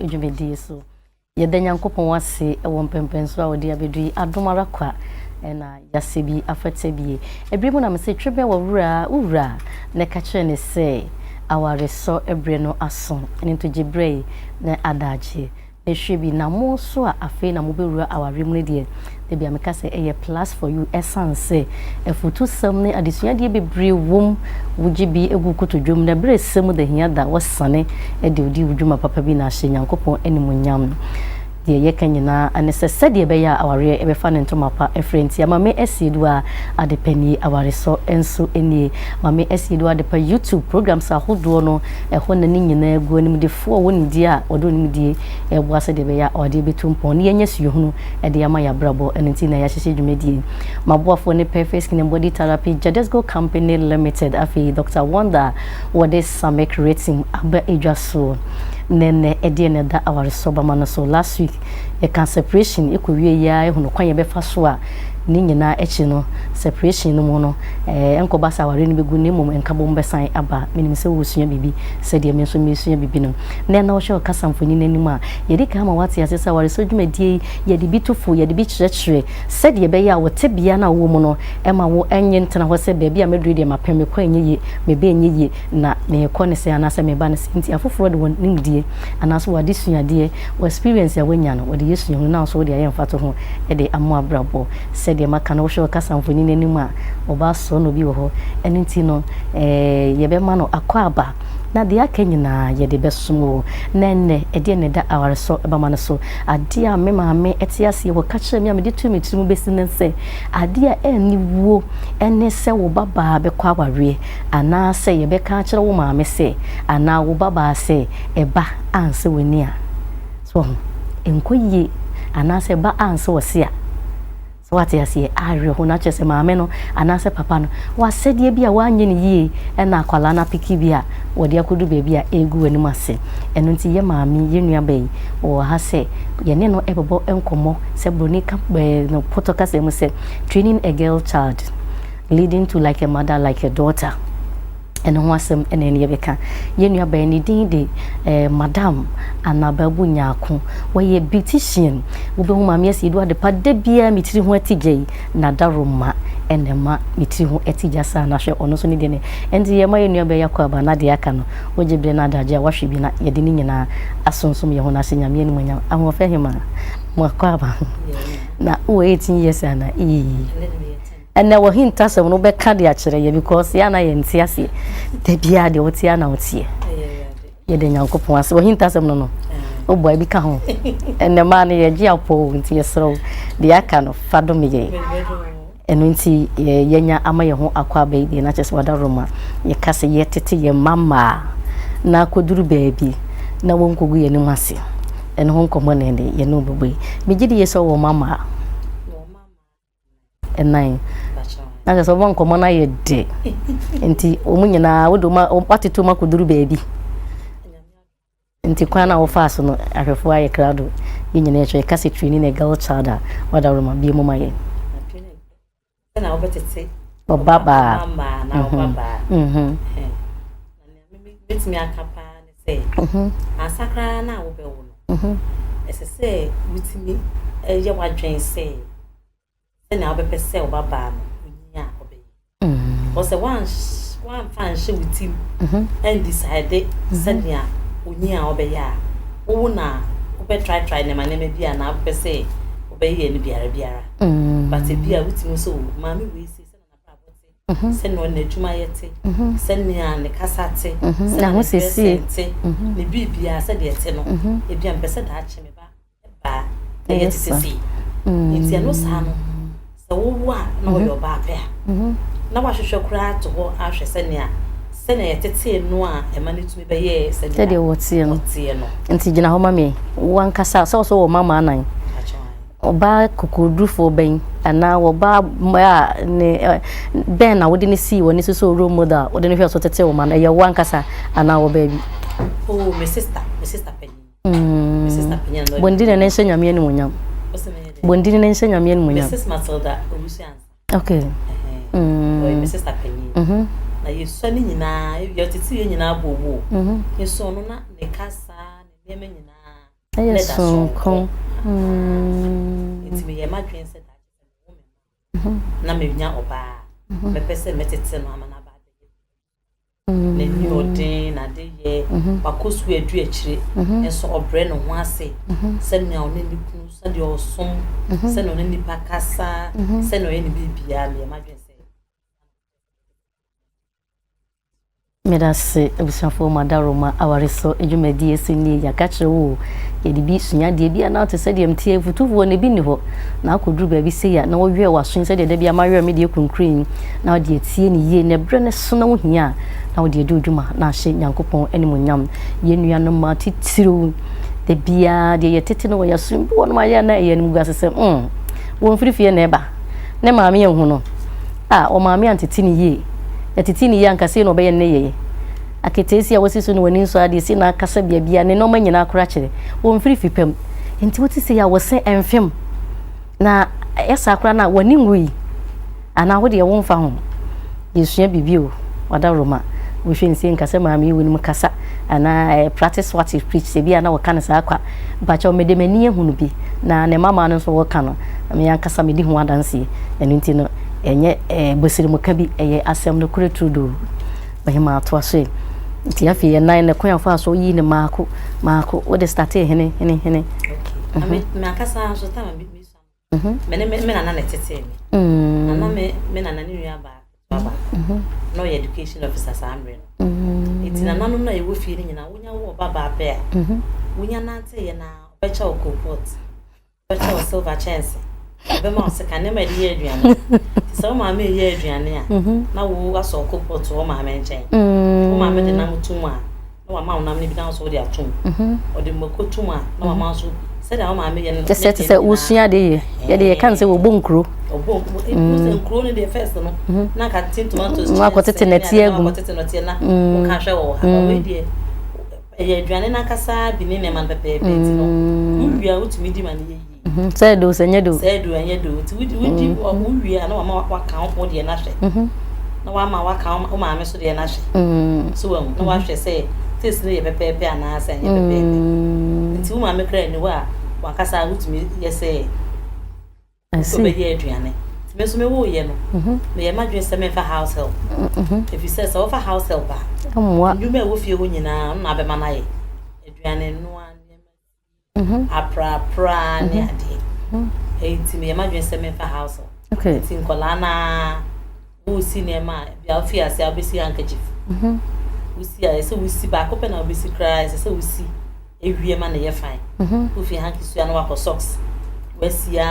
edwumedi so yɛda Nyankopɔn wase ɛwɔ mpɛmpɛnso a wɔde abɛdui adomara kwa na yasebi afɛtɛbie ebimu na mse twebe wura na ka kyerɛ ne sɛ awareso ebre no aso ne to gibrei na adaje na hwebi na mo so a afei na mo bewura awaremu ne de bia meka sɛ ɛyɛ plus for you essence efutu sam ne adesua de bebre wom wugibi egu kotodwom na bre sem de hia da wasane de odi wudwuma papa bi na ahye Nyankopɔn animunyam de yekanyina anesese de be ya aware ebefa ne ntoma pa efrenti amame esiedu a adepani awareso enso enie mame esiedu adepa YouTube programs ahodo no eho na ni nyina egu anim de fo woni di a odo nim die ebo ase de be ya ode betumpon ne yenya suhunu de ama ya brabo enti na ya hyehye dwumedie maboafo ne perfect skin and body therapy Jadesco Company Limited afi Dr. Wonder wode samek rating aba edwaso nene ediene da awareso ba manoso last week e can separation ekowie ya ehunu kwan ye befa so a ni nyina echi no separation no mu no enkoba sa aware ni begu ni mum enkabo mbesan aba minim se wo sua bibi se de menso mesua bibi no na wo hwe kasa mfoni nanim a ye de ka ma wate asesa awareso dwumadie ye de bitufo ye de bi kyerɛkyerɛ se de be ya wote bia na wo mu no ema wo enye ntena ho se baabi a medru de mapem kwa enye me be enye na me ekɔ ne se anasa me ba ne se nti afoforo de won nimdie anaso wade suade wo experience ya wanya no wode yesu hu na so de aye mfato ho e de amo abrabo se de maka na wo hwe kasa mfoni nanim a oba so no bi wo ho eni nti no ye be ma no akɔ aba na de akanyina ye de besumo na ne ede ne da awareso eba ma no so ade a me maame etiase wo ka kyerɛ me a me de tu me tirim besi ne se ade a eni wo ene se wo baba be kwa aware ana se ye be ka kyerɛ wo maame se ana wo baba se eba anse woni a so enkoye ana se ba anse wo se a so what you say arre ho na kyese maame no anase papa no wa sedie bia wa anye ne yie na akwala na piki bia wode akodu beebi a egu anim ase eno nti ye maame ye nua bai o ha se ye ne no ebebo enkomo se broni ka no potoka se mu se training a girl child leading to like a mother like a daughter eno ho asem ene ne yebeka ye nua bai ni din de madam anababu nyaako we beautician wo be hu maame asiedu ade pa de bia mitiri ho atigye na daroma enema mitiri ho atigya sa na hwe ono so ne de ne enti ye ma ye nua bai yakọ aba na de aka no wo gibre na daje a wahwe bi na ye de ni nyina asonsom ye ho na senyame ni munya ahofa hema mo akọ aba na o 18 years ana and now hinta se no be ka de akere ye because ya na ye ntiase de bia de wotia na wotie ye de Nyankopon ase wo hinta se no o boy bi ka ho enne ma na ye gi apo nti ye sro de aka no fado me ye eno nti ye nya ama ye ho akwa ba bi na chese wada roma ye kase ye tete ye mama na koduru baabi na wonkogu ye ni mase eno ho nkomo na ende ye no boboi me gidi ye so wo mama enai na so bon komo na ye de enti omunyina wodo ma patito makoduru baabi enti kwana wo faso no ahwefo aye krado yinyina ye kase training a girl child wada roma bi mu maye na obetete obaba mama na obaba metimi akapa ne se asakra na wo be wo no ese se witimi ye wadwen se na obepese obaba no was one fan she with him and decided sanya unya obeya wo na obe try na maneme bia na pese obeye ni biara but bia wutimu so mami we say na prabote se no na adwuma yete se ne kasate na ho sesi ne bibia se de ete no e bia mpese da ache me ba e yete sesi ntia no sa no se wo wa na wo yo ba pa na wahwehwe kura to ho ahwe sene yetete no a emane tumi be ye sene de wotie no nti gina ho mame wankasa so wo mama anan oba kokodufo ben ana wo ba ne ben na wodi ne si woni so role model wodi ne hwe so tete wo man ye wankasa ana wo ba bi oh my sister penny no bondine ne nsanyame ni munyam bondine ne nsanyame ni munyam Mrs. Matilda Olusians okay my sister penny na yeso ni nyina ye tete ye nyina bobo yeso no na ne kasa ne nyema nyina Yes, so it's me, my dream said that na me nya oba me pese metete no amana ba de na ni odin na de ye bakosu edu akire enso obre no ho ase se nea oni ni kunu se de osom se no ni pakasa se no ye ni bibia me ma dwen se medase ebusafo madaroma awareso ejumadi esini yakache wo yedibi sunya de bia na to se de mtie futuwo ne bi ni ho na akoduru ba bi se ya na wo hwe waso se de bia mawe me de kunkrin na wo de tie ni ye ne bre ne so na wo hia na wo de duduma na hye nyankopon animonyam ye nuanom ma titiro de bia de ye tete no wo yaso bi won ma ya na ye nim guasese wo mfirifie na eba ne maame ye hu no o maame antete ni ye etiti ni yanka se no be ne ye aketesi a wosiso no wani so ade si na kasa bia ne no manyina akora kire wo mfiri fipem enti woti se ya wose enfem na esa akora na wani ngui ana wo de wo mfa ho yesua bibio wada roma wo hwe nsi nkasa maami woni mu kasa ana practice what you preach se bia na wo kana sa akwa bacha o medemani ehunu bi na ne mama no so wo kana me yankasa medi ho adanse enu nti no enye bosiri muka bi eye asem no kure trudo bahima ato aso nti afi ye nan ne kwan fa so yi ne maako wo de start hene okay me akasa so ta me so me na na tete me na me na ni nua ba baba no education officer samre no iti na nanu na ewo fi ni nyina wonya wo baba be wonya nante ye na obecha okopot obecha silver chance be ma se kan ma di aduane so ma me ye aduane a na wo aso okopot wo ma me nchen wo ma me de na mutum a na wa ma wo na me bi na so de atum o de makotum a na wa ma so se da wo ma me ye no se usua de ye de kan se wo bonkro obo nkro ne de first no na ka tin tomatoes ma ko tete na tie egu ma ko tete na tie na wo ka hwe wo ha we de ye aduane na kasa bi ne man pepe ti no wia utumi di man ye say do senye do ti we di o wia na wa ma wa kan ho de na hwe na wa ma wa kan o ma me so de na hwe so wa na wa hwe say taste ne ye pepe ana senye pepe ti wo ma me kra ni wa kasa utumi ye say so be ye aduane ti me so me wo ye no me ye ma dwen se me fa house help if you say so for house help ba you me wo fie ho nyina na be ma na ye aduane no apra ne ade enti me ma dwen se me fa house okay ti nkola na wo si ne ma bia ofie ase abesi handkerchief wo si a se wo si ba ko pe na wo si cry se wo si ewie ma na ye fine wo fie handkerchief ya na wa socks wesia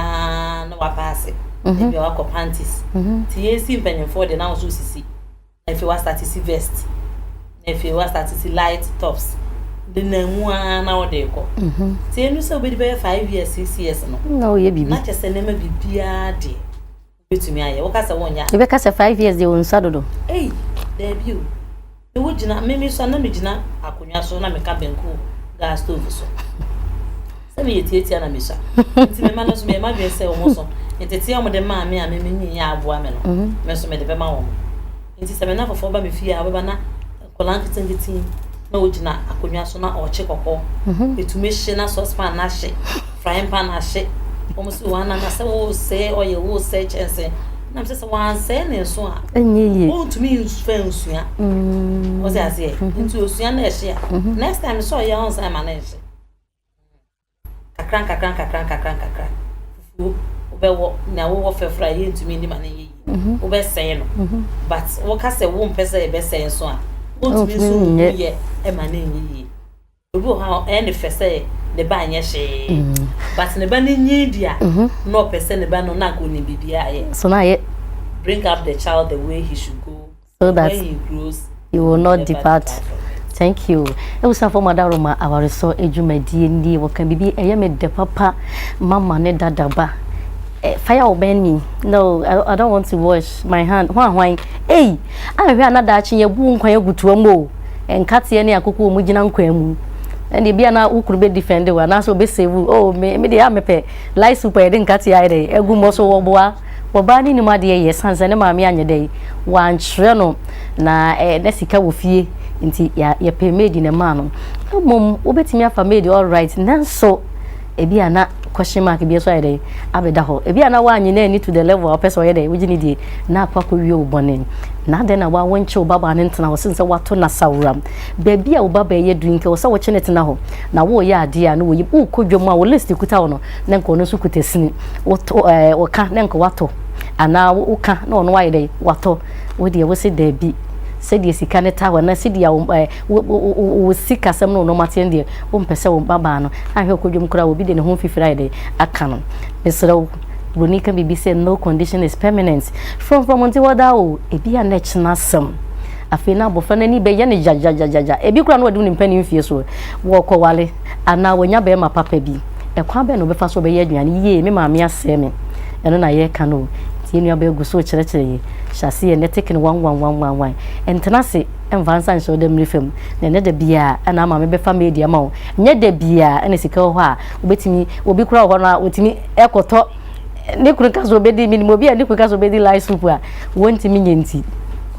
na wa pass bia wa panties ti ye si mpanyenfo de na wo so sisi na if wa start si vest na if wa start si light tops de na mu na wo de ko ti enu se obedi be 5 years 6 years no ye bibi na chese na ma bibia de betumi aye wo kasa wonya e be kasa 5 years de won sadodo there be o wo gina me so na me gina akonwa so na me ka benku gas stove so se me yeti na me so nti me ma no so me ma dwe se o mo so nti o mo de ma me a me nyi ya aboa me no me so me de be ma wo nti se me na fofo ba me fie a ba na kolan kitengiti na ojina akonwa so na oche kokko etumi hye na saucepan na hye frying pan na hye omo so wana na se wo se oye wo se chense na me se wan se ne so a enye o tumi fa nsua o se ase nti osua na hye next time so ya on sa ma na hye kakran fufu obewo na wo fefra ye ntumi ndi ma na ye obe se no but wo ka se wo mpese e be se so a ntumi so ye e ma na ye obi ha any fese ne ba anye hye but ne ba ni nyi dia no pese ne ba no na ko ni bibia ye so na ye bring up the child the way he should go so that when he grows he will not depart. Thank you. E was for madaroma our so ejumadi ndi wo kan bibi eye me de papa mama ne dadaba. Fire oben me. No, I don't want to wash my hand. Hwan. Hey, I hwe anada achi ye bu nkwan egutu mo. Enkate ne akoko mu gina nkwan mu. And bia na ukuru be defend we na so be save. Oh, me de amepe. Light super e de nkate ya de egu mo so wo boa. Oba ni ma de ye sanse ne maame anye de. Wan hwe no na na sika wo fie. Nti ya pe made ne ma no mom obetimi afa made all right nanso ebi ana question mark bi so ayede abeda ho ebi ana wa anyi na ni to the level of person yede we gini die na akwa ko wi obone na de na wa wonche obaba ne ntena ho sense wato na sawram baby a obaba ye drink wo se wo chene tena ho na wo ye ade a no wo yi bu kodwom a wo list kuta wo no na nko no so kutasini wo ka na nko wato ana wo ka na ono wa yede wato wo de wo se da bi se de sika ne ta na se de wo sika sem no mate de wo mpese wo baba no ahwe kodwom kura wo bi de ne ho fifira de aka no mesro Ronika bibi say no condition is permanent from until wada o ebi an echna sem afina bofra na ni be ye ne jajajaja ebi kura no wadu ni mpani mfie so wo ko wale ana wonya be ma papa bi ekwa be no be fa so be ye aduane ye me ma me ase me eno na ye ka no tie nua be guso kire shase ye ne taking 1111 entena se envansa nso dem rifem na ne da bia ana ma me be fa media ma wo nye da bia ene sika ho a obetimi obi kura ho na otimi ekoto ne kuru kaso bedi minimo bi ne kuru kaso bedi live soup a wonti mi nyenti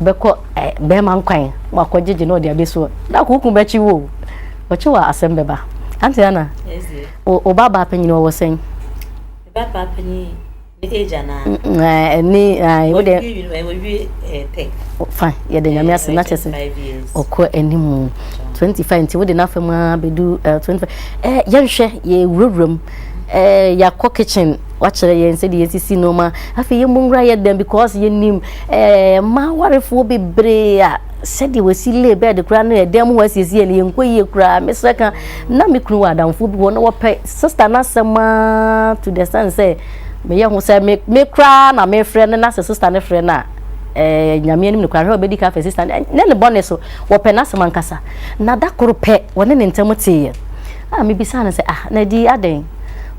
beko be man kwan wakojeje no de abeso da kuku be chi wo chi wa asembeba anti ana o baba panyi wo sen baba panyi ni eja na ni wo de we take fine ye de nyame ase na chese okọ animu 25 nti wo de na fama bedu 25 yenhwe ye wurum ya ko kitchen wachere ye nse de yesisi no ma afi ye munra ye dem because ye nim ma warefo bebre a sedi wasi le bed kura no ye dem wasisi ye nkoye kura mesaka na me kunu adamfo bi wo no wo pe sister na sema to the sense say me ye ho say me kura na me friend na sister na friend na nyame anim ne kura obedi ka fa sister ne ne bonne so wo pe na sema nkasa na da koro pe woni ne ntem tie me bisa na say na di aden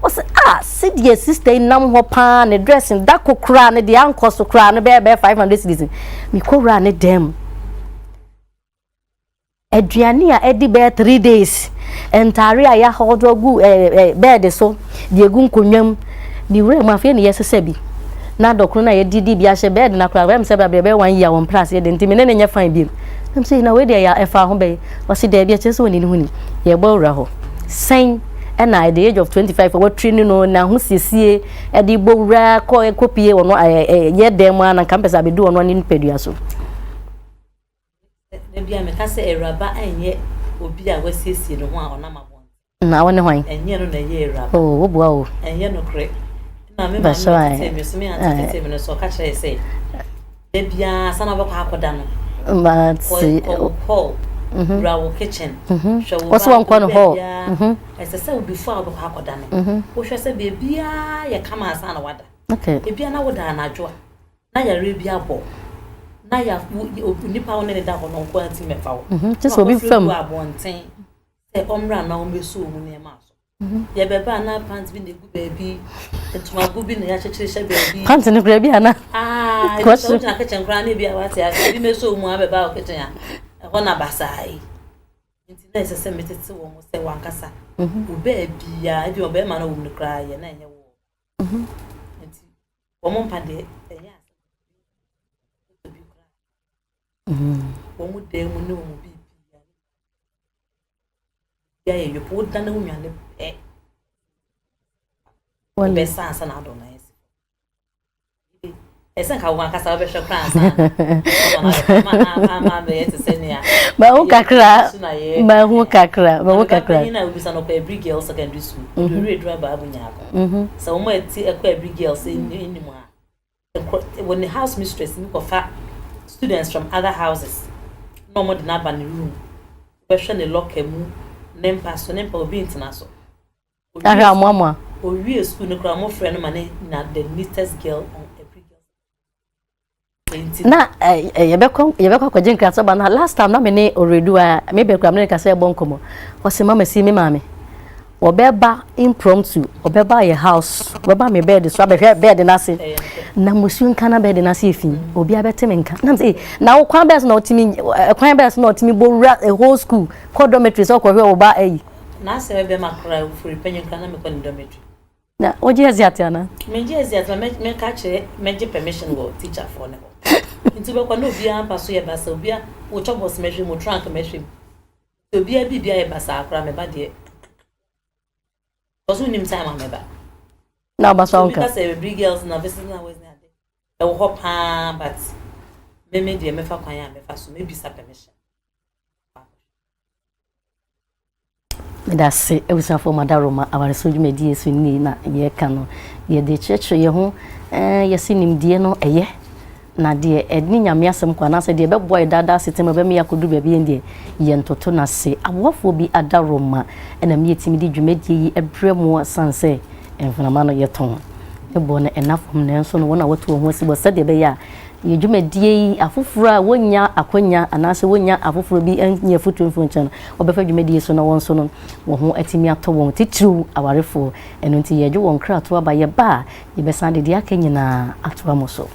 was sit your sister nam ho pa ne dressing da kokra ne de anko so kra ne be 500 cedis mi ko ra ne dem aduane a edi be 3 days entare a ya hodo gu bed so de gu nkonwam di wure ma fe ne yesese bi na dokro na ye didi bi a she bed na kra wem se be 1 year won plus ye de ntimi ne nya fan bi am say na we de ya efa ho be wasi de bi a chese woni ne huni ye gba wura ho sen and at the age of 25 what training no na hu siesie e di bowra ko kopie wono ye dem ana campus abedu wono ni pedua so de bia me ka se eraba anye obi a wasiesie no ho a ona mabon na woni hwan enye no na ye eraba wo bua o enye no kre na me ma me me so me anti me no so ka kire se de bia sana ba kwa akoda no but see rawo kitchen also one corner hall as I said before about akoda no wo hwe se bebia ye kama asa na wada okay bebia na woda na adwo na ya rebia bo na ya nipa won ne da ho no ko anti mefa wo just obi fam abonten se omra na omeso mu ne ma so ye beba na pants bi ne gu baby etuma gu bi ne ya chechire baby pants ne kura bi ana e so na kitchen kura ne bia wate ya bi meso mu abeba o kitchen ya ona basai nti na sese metete wo mo se wankasa ube bia e bi obe ma na wo mu kra ye na enye wo nti wo mo mpade enya wo mu de mu ne wo mu bi ya ye yo po dan na wo nwane pe won be sansa na do na ese esen ka wankasa be hwe kra ansa ma be yete senia ba hu kakra ba hu kakra you know we no every girl secondary school we read drive ba abunya ko so mo eti every girl say ni mo when the house mistress me ko fa students from other houses no more than ban room we hwe ne locker mu nempa obi internaso aha mama o wi school no kra mo friend ma na the neatest girl on every girl na yebekọ kwaje nkra so ba na last time na me ne oredu a me be kra me ka se bonkomo o se mama si me mame obeba impromptu obeba your house obeba me bed so abehwe bed na se na musu nka na bed na se efin obi abeteme nka na say na wo kwan best na otimi kwan best na otimi bo a whole school ko dormitory so ko hwe oba ayi na se be makra furi penye nka na me ko dormitory na oje aziata na me je aziata me ka che me je permission go teacher for ne nti be kwa no bia paso ye basa obia wo chobos mehwe mo trunk mehwe to be a bibia e basa akra me ba de because unim time me ba na basa onka because e big girls na visit na always na de e wo hop but me de me fa kwan ya me fa so me bisa permission that's it was for madaroma our so dwumadi esu ni na ye ka no ye de cheche ye ho ye sinimdie no eye na de edni nyame asem kwa na se de be boy dada sitem be me yakodu be be ndie ye ntoto na se awofo bi adaroma na me yetimi di dwumadi yi ebremu sanse enfana no ye ton e bo na enafom na enso no wona watu ho si bo se de be ya ye dwumadi yi afoforo a wonya akonya anase wonya afoforo bi anya futumfo nchen obefa dwumadi yi so na won so no wo ho atimi ato won titru awarefo eno nti ye dwo won krato aba ye ba ye be sande de akanyina ato amoso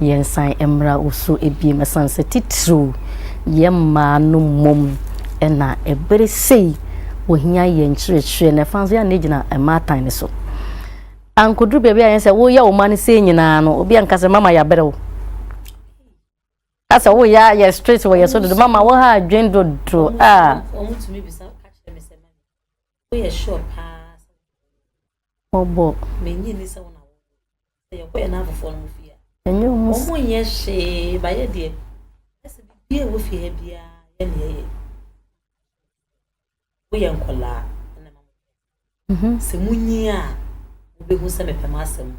yensan emra usu ebi mesanse titru yemma no mom ena ebere sei wohia ye nkyerehye na fanzo ya negina ematan ne so ankodru bebe ayen se wo ya o man sei nyina no obi ankase mama ya berewo asa wo ya straight wo ya so do mama wo ha dwendo dro omutumi bisa catch me se mama wo ya sure pass obo menyi ni se wona wo ya ko ya na afofo no fi enyo mus omo ye hye ba ye de ese bibia wo fi ha bia ye ne ye wo ye nkola na mama se munyi a wo be hu se me pema asem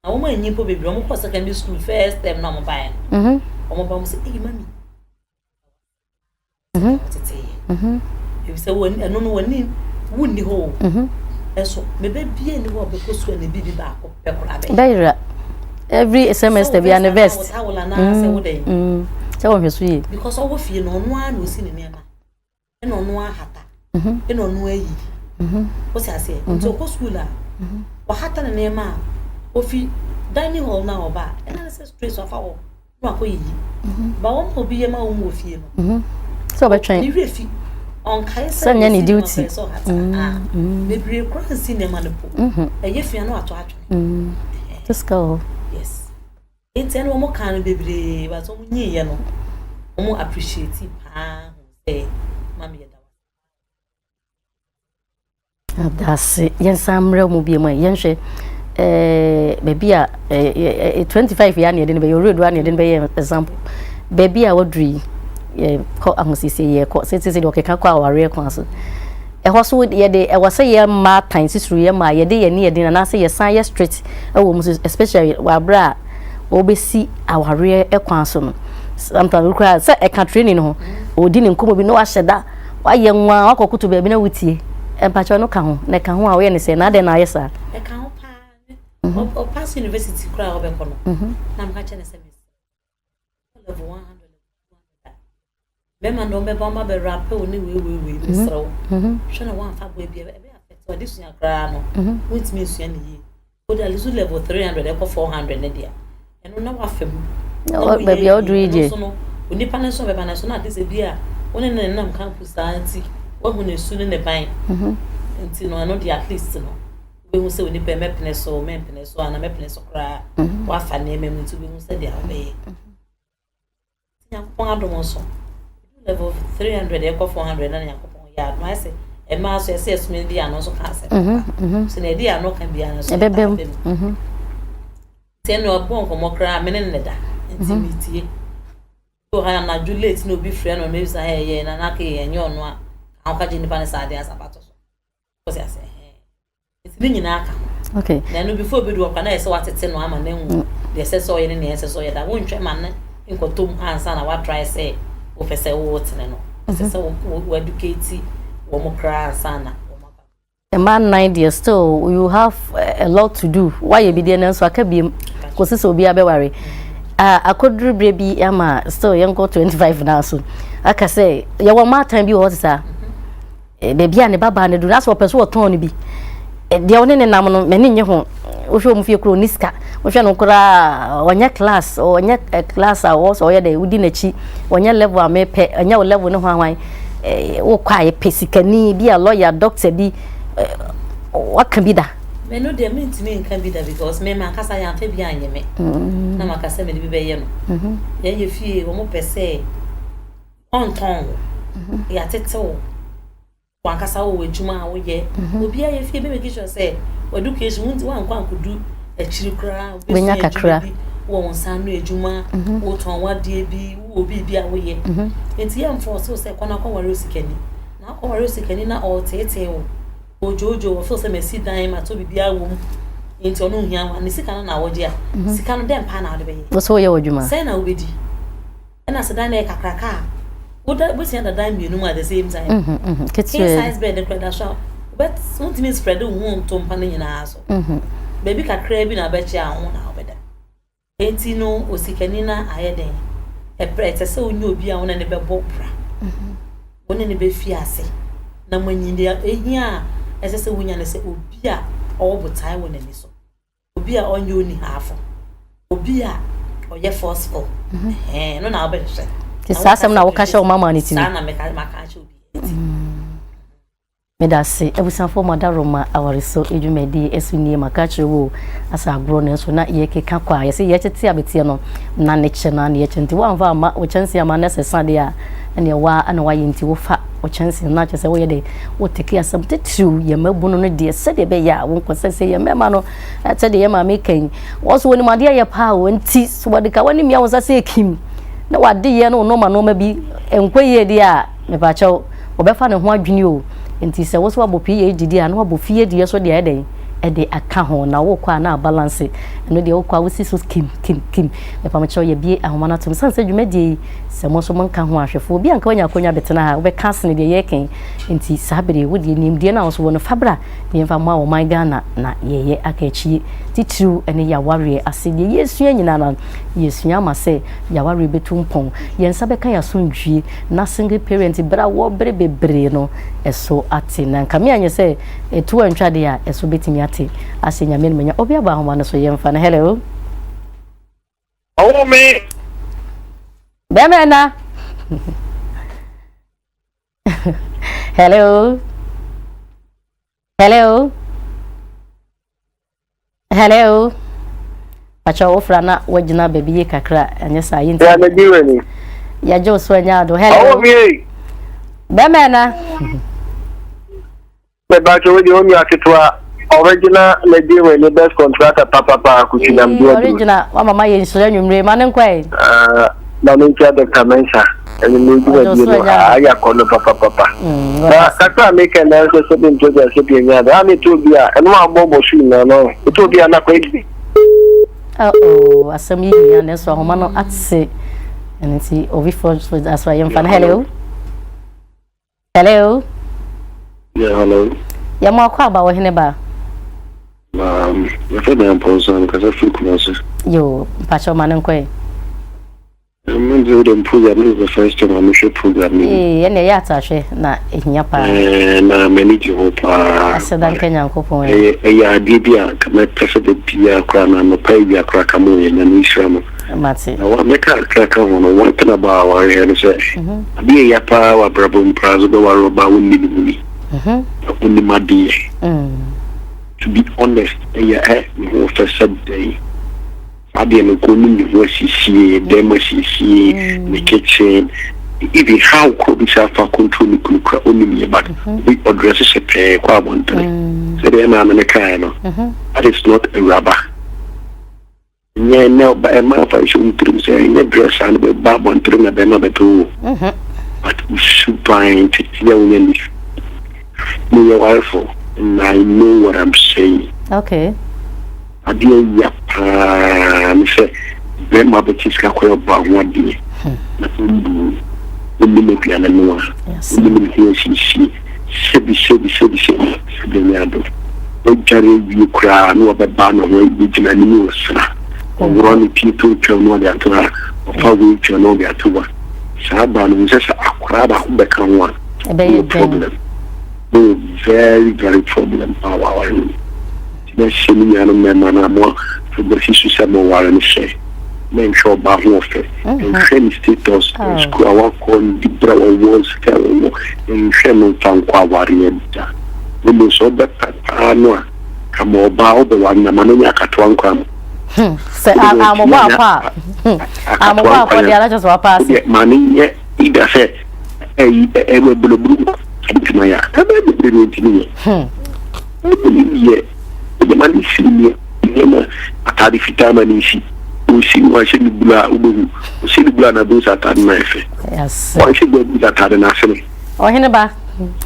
na wo ma nyi po bebi omo ko secondary school first term na mo ba omo ba mo se e mami ebi se wo eno no woni wonni ho eso bebe bie ni wo be ko so na bibi ba ko pekora be daira every semester be anniversary so wo hweso yi because owo fie no no a no si ne nema e no no ahata e no no ayi o se ase nto ko school a wa hata ne nema o fi dining hall na oba e na se stress of awo no akoyi ba wo mo bi ye ma wo mo fie no so be train ni refi on kai se nya ni duty so hata bebre kra cinema no po e ye fia no ato atwe just go yes enti eno mo kan bebre ba so mo nyiye no mo appreciate pa say mami yeda that's yensamre mo bi mo yenhwe baby a 25 year na yede be your road one yede be example baby a wodri ko ahosisi ye ko sese de okeka kwa aware kwa so e ho so ye de e wose ye ma tan sisuru ye ma ye de ye ne ye de na say ye san ye straight e wo musu especially wa bra obesi aware e kwa so no sometimes require say e ka training no odi ne nkomo bi no wa hyeda wa ye nwa akokuto ba bi na wutie e pa cho no ka ho na ka ho a wo ye ne say na de na ye sa e ka ho pa o pass university kura o be ko no na mka chene se level 100 Bema no me ba ma be rap oni we misro shona wan fa bo bia e be affect odi sunya kra no with me sunya ni yi o da lizu level 300 e ko 400 ne dia eno na wa fam no baby o dri je oni panel so be ba na so na de bia oni na nam campus anti wa hu ne su ne ban nti no no di at least no we hu se oni pe me pene so ana me pene so kra wa fa ne me mu tu we hu se dia be nya ko adom so level 300 e ko 400 na yakopon ya no ase e ma so ese esumi di ano so ka ase so na di ano kan bi ano so ebebem ten no bon ko mokra menen ne da intimity to ha na julate no bi frɛ no me bisa ye na na ka ye nyo no a ka je ni pa ne sa de asabato so ko se ase ni nyina aka okay na no before be do kwa na ese watete no ama na hu de ese so ye ne ese so ye da won twɛ man ne nkotom ansa na wa try say o pese wo tene no se wo educate wo mokra sana a man 9 years still you have a lot to do why you be there na so aka bi ko se obi abeware akodru brebi ama still yango 25 now so aka say ya wo ma time bi wo sa baby a ne baba ne do na so pese wo ton ne bi de one ne nam no meni nye ho wo hwe mu fie kro niska wo hwe no kra onya class onya class a wo so ye de udi na chi onya level a me pe onya level ne ho anwan wo kwa ye pesikani bi a lawyer doctor bi waka bi da me no de me ntimi nka bi da because me man kasa ya fa bi anye me na makasa me bi be ye no ye fie wo mo pese on ton ya tetew wan kasa wo adwuma wo ye obi ya fie be make sure say education won't wan kwa nkodu achiri kra benya kakra wo nsan no adwuma wo ton wade bi wo obi bi a wo ye enti ya mfo so say kona kwa wari osikani na kwa wari osikani na all tete wo ojojo wo feel say me sit down ma to bibia wo enti onu hia wa ni sika na wo je a sika no dem pa na wo de be ye wo so ye adwuma say na wo bedi na sedan na kakraka wo da bo sia da dan mienu at the same time kitchen size bed the credit shop but won't me spread wo to mpa na nyina aso baby kakra bi na be chia ho na obeda enti no osikani na ayeden e prete se onye obi a wona ne be bobra wona ne be fi ase na manyinde ehia esese wonya ne se obi a owobotai wona ni so obi a onye oni hafo obi a oye forceful no na obeda se ti sasem na wo ka hye o mama ni ti na me ka hye obi medase ebusanfo madaroma awariso edwumedi esunie makache wo asa agro ne so na ye keka kwa ye se ye tete abetie no na ne che na ne ye chenti wo anfa ama wo chansi ama na sesade a ene wa ana wa yinti wo fa wo chansi na che se wo ye de wo teki asam tetu ye mabunu no de se de be ya wo nkose ye mema no ate de ye ma meken wo so woni made ye pa wo nti so wode ka woni mia wo sa se kim na wade ye no ma no ma bi enkoye de a me ba chew wo be fa ne ho adwini o enti se wo so abopi ye didi a na abofie de so de eden ede aka ho na wo kwa na balance no de wo kwa wo si so kim e pa me cho ye bie ahoma na tum sanse dwumadi se mo so man ka ho ahwefo bi anka wanya konya betena ha wo be kasne de ye ken enti sabere wo de nim de na wo so wo no fabra de mfa mo a wo man Ghana na ye akachi titiru ene ya ware ase de yesua nyina na yesua ma se ya ware betumpon ye nsa be kan ya so ndwie na single parent bra wo bre bebre no eso ate na nka me anye se etu antwade a eso betimi ate ase nyame menya obi aba homa no so ye mfa na hello oh me Bemena hello pacha ofra na wagina baby kakra anya sa yinti ya na diwe ni ya jo so anya do hello oh me Bemena me ba jo we oni aketwa original na diwe ni best contractor papa kuchina mdio original wa mama ye nso anwumre ma ne nkwai na ntia Dr. Mensa eni ni diwe ni aya kono papa na kaka make na so be ntoja so be nya da me to bia eno agbobo su na no to bia na kwa edi asem yi ya na so ahoma no atse enti ovi for as why am fan hello yeah hello ya mo akwa ba wo hene ba I said I'm posing because I feel closer. Yo, pacho manenko. I'm doing the program. The first time I'm sure program. Ene ya tashe na ehia pa. Na many you pa. Asedan Kenya nkopon. Ya bibia kama president bia kwa na no pay bia kwa kamo ye na nishramo. Mati. Na wa meka kraka wono one thing about our here say. Bia ya pa wa brabo mprazo do wa roba woni ni. Woni madi. To be honest, who first day, I didn't go in the she demo she the kitchen. Even how could we have a control cook only but we address a pay quadrant. So the Americano. That is not a rubber. Yeah, now by a mouth I should say in a dress and with Babon Trim a number two. But we should find it young and and I know what I'm saying. Okay. I didn't yap. I say, "Ben, my bitch is going about 1 day." Nothing do. The minute I know. The minute she the meado. Don't carry you cry. No about ban of way. We can anymore. Run people to know that to her. How we to know that to her. Saban is just a crab who become one. No problem. No very problem our na shemi ya no mema na mo for the fish sabo ware ni say men show ba ho fe and shame status school our con the bra was tell and shame tan kwa ware ya no so be no kamo ba obe wana manenya akatoa nkwa se amobwa apa amobwa apa dia la just apa se manenya ida se ewe bulubulu abituma ya ebe bere ntini ye mani sini ye atari fitama ni shi usi wa shi bula ubu usi bula na do satani na efe yes wa shi bula atari na aseme o hene ba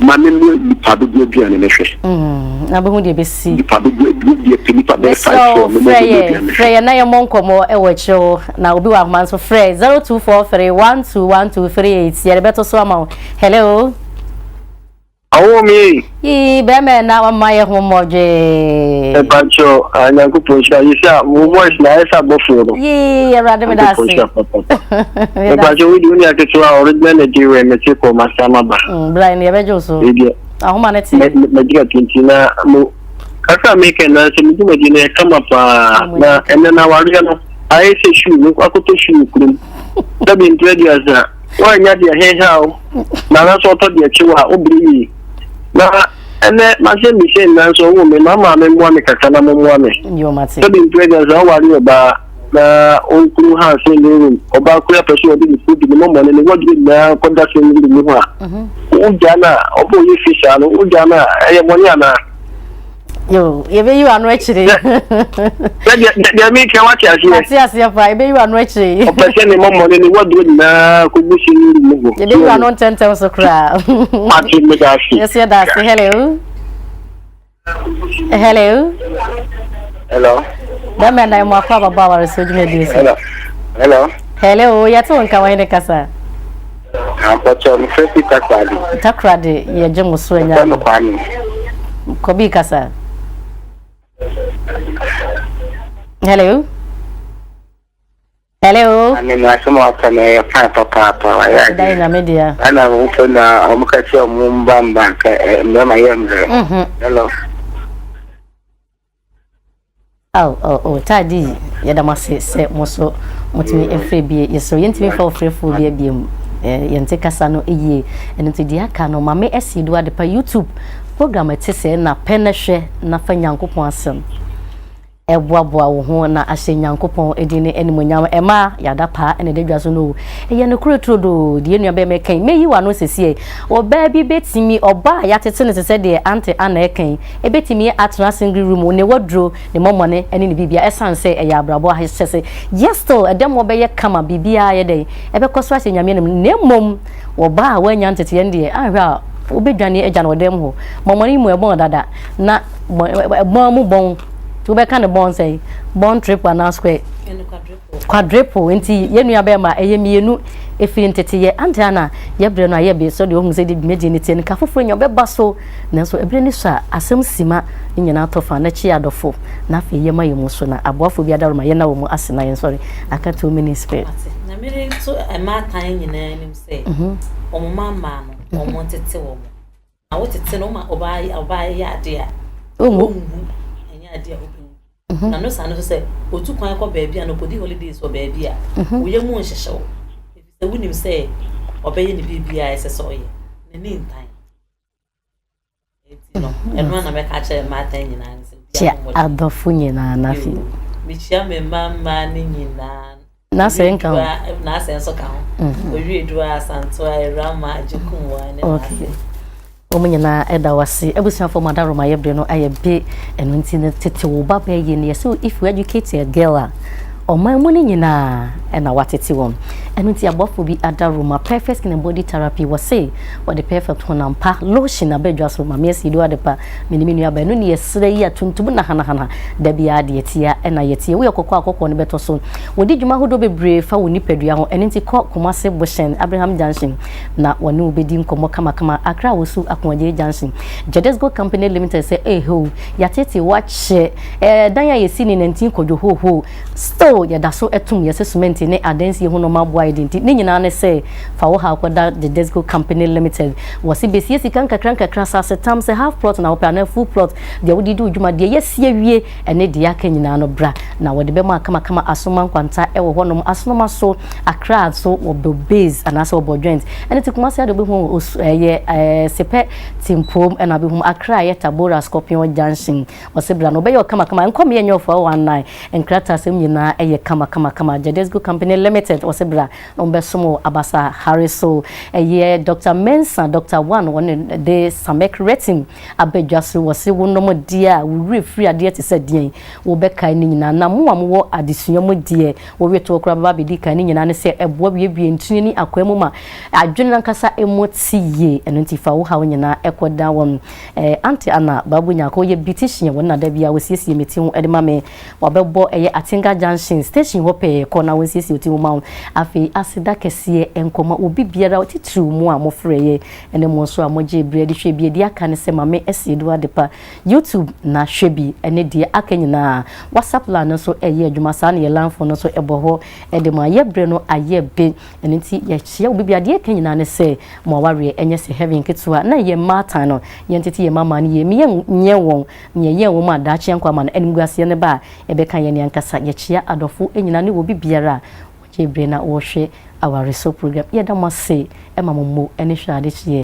mane ni padu bia ne hwe na be hu de be si padu bia pini pa be Freya na ye monkomo e wecho na obi wa man so Freya 0243121238 ye beto so ama hello awo mi be me na wa maye ho moje e pacho anyanku posha yisa mo voice na esa bofo do rade me da si e pacho we do ni aketo a original Nigeria me che ko masama ba blind ye bejo so ahoma na ti me diga tintina mo asa me ken na se mi do me kama pa na enna wari no ai se shu no akoto shu kurum da bi intredi asa wa nya dia he hao na so to dia chiwa obiri na ene ma se mi se na so wo me mama me mo me kaka na mo mo me yo mate so bi intredi asa wari oba na onkuru ha se ni room oba ko ya person obi ni food ni mo mo ni wodi na ko da se ni ni ho a o jana obo yi fisha no o jana eye mo ni ana yo ye be you anu echiri de mi ke wa ti asi fa ye be you anu echiri o person ni mo mo ni wodi na ko bu se ni mo go ye be you anu tentem so kra ati me da shi yes ya da si hello dama na mo akwa baba wa so jime di so hello ya to nka wa ne kasa ampacho mi fe takrade ye jemu so nya ko bi kasa hello ani na somo akana ya papa ya dai na media ana mtu na omukati omumbamba ka mema yemre hello tadi ya da mase se moso mutimi efre bie yeso yentimi fa ofrefo bie biem yente kasa no eye ento dia ka no mame esido ade pa YouTube program etese na penehwe na fa nyankopon asem eboaboa wo ho na ahye nyankopon edine animonyam ema yada pa ene de dwaso no eye no kuretrodo de enua be mekan meyi wa no sesie oba bi betimi oba ya tete ne sese de ante ana ekan e betimi atena single room ne wodro ne momone ene ne bibia esanse eya abrabo ha sese yes to edem wo be ye kama bibia ye de ebe koso ahye nyame ne mom wo ba wa nya ntete ye de ahwa obedwane eja no dem ho momone mu ebon dada na bon mu bon to be kind of bon say bon trip na square quadruple enti yenu ya be ma eyemienu efiri ntete ye antana ye bre no aye be so de ohun say de meji ni tie nka foforo nya be baso nanso ebre ni so asem sima nyina tofa na chi adofo na fe ye ma yemu so na aboafo bi adaroma ye na wo mu asena ye sorry aka 2 minutes pe na mere to e ma tan nyina nim say omo mama no omo tete wo mo na wo tete no ma oba ya de a omo anya na no sa no say otu kwan ko baabi a no podi holidays o baabi a wo ye mu nhyehyɛ wo e wunim say obeye ni bibia ese so ye ne ni ntan eti no eno na me ka kire ma tan nyina nse bia adofo nyina na fi mi chia me mama ni nyina na se nka na se nso ka ho owi edu asanto rama ajikunwa ne okay omunyina eda wase ebusuafo madaroma yebre no ayebe eno nti ne tete wo baba ye ne so if you educate a girl oman mu ni nyina ena watete won eno nti abofo bi adaroma perfect skin and body therapy was say what the perfect honampa lotion abedwa so ma mesi do adepa meniminu aba eno ne yesre yi atuntum na hana da bia de yetia ena yetie wo yekokọ akokọ ne beto so wodi dwuma hodo bebre fa woni padua ho eno nti ko Kumase Boshen Abraham Junction na woni obedi nkomo kama Accra wosu Akonje Junction Jedesgo Company Limited say ho yatete wache dan ya yesi ni 19 kojo ho still oh ya da so etum ya se cement ne adansi ho no maboa identity ne nyina ne se fa wo ha kwada the Desgo Company Limited wose besie sika nkakra sase tam se half plot na opa na full plot de wodi di udwuma de yesie wie ene de aka nyina no bra na wode be ma kama asoma nkwanta e wo honom asoma so akra so obo base anase obo joint ene tikumase ade be hu sepe timpom ena be hu akra ye Tabora Scorpion Junction wose bra no be yo kama enkom ye nyofa 19 enkrata sem nyina eye kama the Desgo Company Limited wose bra no be somo abasa hariso eye Dr. Mensa Dr. One one de Samek Retin abedwaso wose wonom dia we free ade te se dien wo be kai ni nyina na mo amwo adesunyam die wo weto kura baba bedi kai ni nyina ne se eboa biebie ntuni ni akwemu ma adwene nkasa emotiye eno ntifa wo ha wo nyina ekoda won anti ana babu nyako ye beautician won na da bia wo siesie meti ho edema me wabebo eye Atinga Junction station ho pe ko na wo siesie oti wo ma afi asida kese enkoma obi biara titru mu a mo freye ene mo so amoje bread hwe bi edi aka ne se mame esiedu adepa YouTube na hwebi ene die aka nyina WhatsApp la no so eye adwuma sa na ye lanfo no so eboho ede mo aye bre no aye be ene ti ye chia obi bia de aka nyina ne se mo ware enye se heaven ketwa na ye matan no ye ntete ye mama ne ye miye nye won ye won ma da chia nkwa ma na enmu ase ne ba ebe kan ye ne ankasa ye chia adofo enyina ne obi biara je bre na wo hwe our reso program ye da mo se e ma mo ene hwe ade chie